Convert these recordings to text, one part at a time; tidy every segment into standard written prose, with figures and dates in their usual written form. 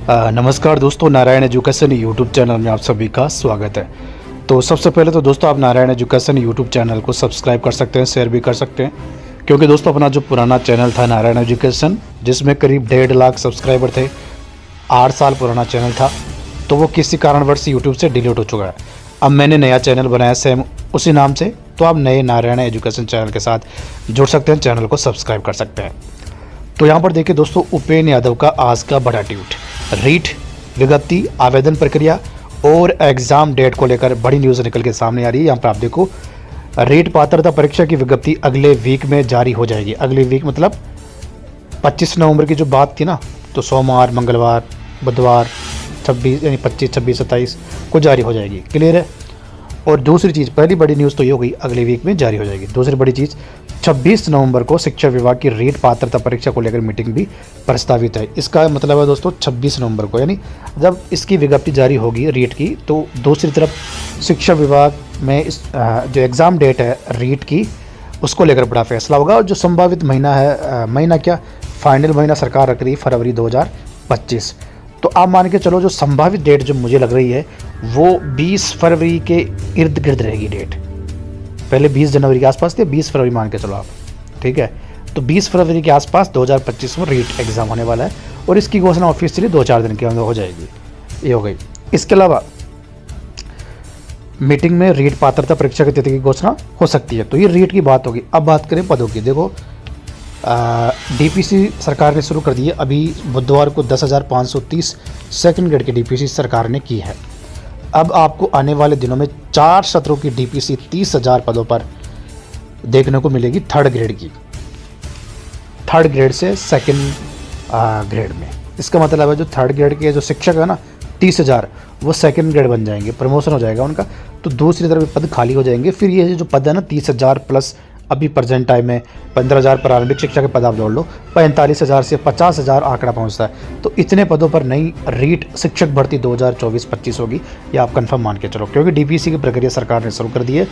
नमस्कार दोस्तों, Narayan education YouTube channel में आप सभी का स्वागत है। तो सबसे पहले तो दोस्तों आप नारायण एजुकेशन यूट्यूब चैनल को सब्सक्राइब कर सकते हैं, शेयर भी कर सकते हैं, क्योंकि दोस्तों अपना जो पुराना चैनल था नारायण एजुकेशन, जिसमें करीब 1.5 लाख सब्सक्राइबर थे, 8 साल पुराना चैनल था, तो वो किसी कारणवश यूट्यूब से डिलीट हो चुका है। अब मैंने नया चैनल बनाया सेम उसी नाम से, तो आप नए नारायण एजुकेशन चैनल के साथ जुड़ सकते हैं, चैनल को सब्सक्राइब कर सकते हैं। तो यहाँ पर देखिए दोस्तों, उपेंद्र यादव का आज का बड़ा ट्वीट, रीट विज्ञप्ति आवेदन प्रक्रिया और एग्ज़ाम डेट को लेकर बड़ी न्यूज़ निकल के सामने आ रही है। यहाँ पर आप देखो, रीट पात्रता परीक्षा की विज्ञप्ति अगले वीक में जारी हो जाएगी। अगले वीक मतलब 25 नवंबर की जो बात थी ना, तो सोमवार, मंगलवार, बुधवार 26 यानी 25, 26, 27 को जारी हो जाएगी। क्लियर है। और दूसरी चीज़, पहली बड़ी न्यूज़ तो ये हो गई, अगले वीक में जारी हो जाएगी। दूसरी बड़ी चीज़, 26 नवंबर को शिक्षा विभाग की रीट पात्रता परीक्षा को लेकर मीटिंग भी प्रस्तावित है। इसका मतलब है दोस्तों 26 नवंबर को, यानी जब इसकी विज्ञप्ति जारी होगी रीट की, तो दूसरी तरफ शिक्षा विभाग में इस जो एग्ज़ाम डेट है रीट की, उसको लेकर बड़ा फैसला होगा। और जो संभावित महीना है, महीना क्या, फाइनल महीना सरकार रख रही है फरवरी 2025। तो आप मान के चलो, जो संभावित डेट जो मुझे लग रही है वो 20 फरवरी के इर्द गिर्द रहेगी डेट। पहले 20 जनवरी के आसपास थे, 20 फरवरी मान के चलो आप, ठीक है। तो 20 फरवरी के आसपास 2025 में रीट एग्ज़ाम होने वाला है, और इसकी घोषणा ऑफिशियली 2-4 दिन के अंदर हो जाएगी। ये हो गई। इसके अलावा मीटिंग में रीट पात्रता परीक्षा की तिथि की घोषणा हो सकती है। तो ये रीट की बात होगी। अब बात करें पदों की। देखो, डीपीसी सरकार ने शुरू कर दी है। अभी बुधवार को 10,530 सेकंड ग्रेड की डीपीसी सरकार ने की है। अब आपको आने वाले दिनों में 4 सत्रों की डीपीसी 30,000 पदों पर देखने को मिलेगी, थर्ड ग्रेड की, थर्ड ग्रेड से सेकंड ग्रेड में। इसका मतलब है जो थर्ड ग्रेड के जो शिक्षक है ना, 30,000, वो सेकंड ग्रेड बन जाएंगे, प्रमोशन हो जाएगा उनका। तो दूसरी तरफ पद खाली हो जाएंगे। फिर ये जो पद है ना 30,000 प्लस अभी प्रेजेंट टाइम में 15,000 प्रारंभिक शिक्षा के पद आप जोड़ लो, 45,000 से 50,000 आंकड़ा पहुंचता है। तो इतने पदों पर नई रीट शिक्षक भर्ती 2024-25 होगी, ये आप कंफर्म मान के चलो, क्योंकि डीपीसी की प्रक्रिया सरकार ने शुरू कर दी है।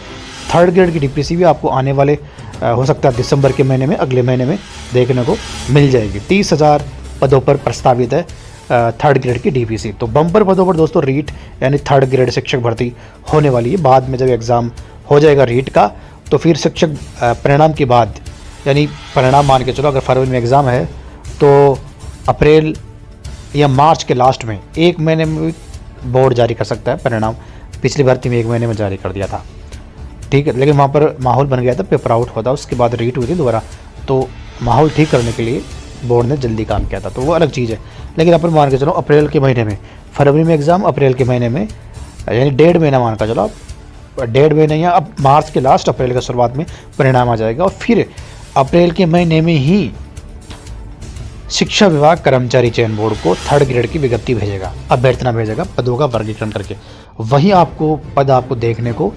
थर्ड ग्रेड की डीपीसी भी आपको आने वाले हो सकता है दिसंबर के महीने में, अगले महीने में देखने को मिल जाएगी। 30,000 पदों पर प्रस्तावित है थर्ड ग्रेड की डीपीसी। तो बम्पर पदों पर दोस्तों रीट यानी थर्ड ग्रेड शिक्षक भर्ती होने वाली है। बाद में जब एग्ज़ाम हो जाएगा रीट का, तो फिर शिक्षक परिणाम के बाद, यानी परिणाम मान के चलो, अगर फरवरी में एग्ज़ाम है तो अप्रैल या मार्च के लास्ट में 1 महीने में बोर्ड जारी कर सकता है परिणाम। पिछली भर्ती में 1 महीने में जारी कर दिया था, ठीक है। लेकिन वहाँ पर माहौल बन गया था, पेपर आउट होता, उसके बाद रीट हुई थी दोबारा, तो माहौल ठीक करने के लिए बोर्ड ने जल्दी काम किया था, तो वो अलग चीज़ है। लेकिन अपन मान के चलो अप्रैल के महीने में, फरवरी में एग्ज़ाम, अप्रैल के महीने में, यानी 1.5 महीना मान कर चलो आप, 1.5 महीने या अब मार्च के लास्ट, अप्रैल के शुरुआत में परिणाम आ जाएगा। और फिर अप्रैल के महीने में ही शिक्षा विभाग कर्मचारी चयन बोर्ड को थर्ड ग्रेड की विज्ञप्ति भेजेगा, अभ्यर्थना भेजेगा पदों का वर्गीकरण करके। वहीं आपको पद आपको देखने को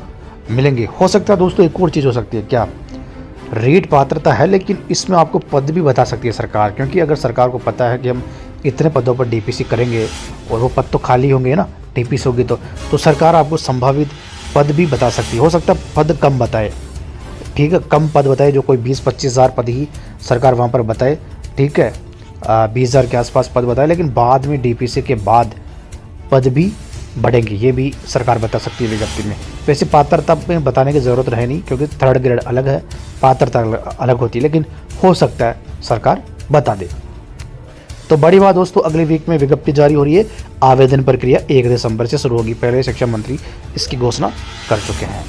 मिलेंगे। हो सकता है दोस्तों एक और चीज़ हो सकती है, क्या, रीट पात्रता है लेकिन इसमें आपको पद भी बता सकती है सरकार, क्योंकि अगर सरकार को पता है कि हम इतने पदों पर डीपीसी करेंगे और वो पद तो खाली होंगे ना, डीपीसी होगी तो सरकार आपको संभावित पद भी बता सकती है। हो सकता है पद कम बताए, ठीक है, कम पद बताए, जो कोई 20-25 हज़ार पद ही सरकार वहाँ पर बताए, ठीक है, 20,000 के आसपास पद बताए, लेकिन बाद में डीपीसी के बाद पद भी बढ़ेंगे, ये भी सरकार बता सकती है विज्ञप्ति में। वैसे पात्रता में बताने की ज़रूरत रहे नहीं, क्योंकि थर्ड ग्रेड अलग है, पात्रता अलग होती है, लेकिन हो सकता है सरकार बता दे। तो बड़ी बात दोस्तों, अगले वीक में विज्ञप्ति जारी हो रही है। आवेदन प्रक्रिया 1 दिसंबर से शुरू होगी। पहले शिक्षा मंत्री इसकी घोषणा कर चुके हैं।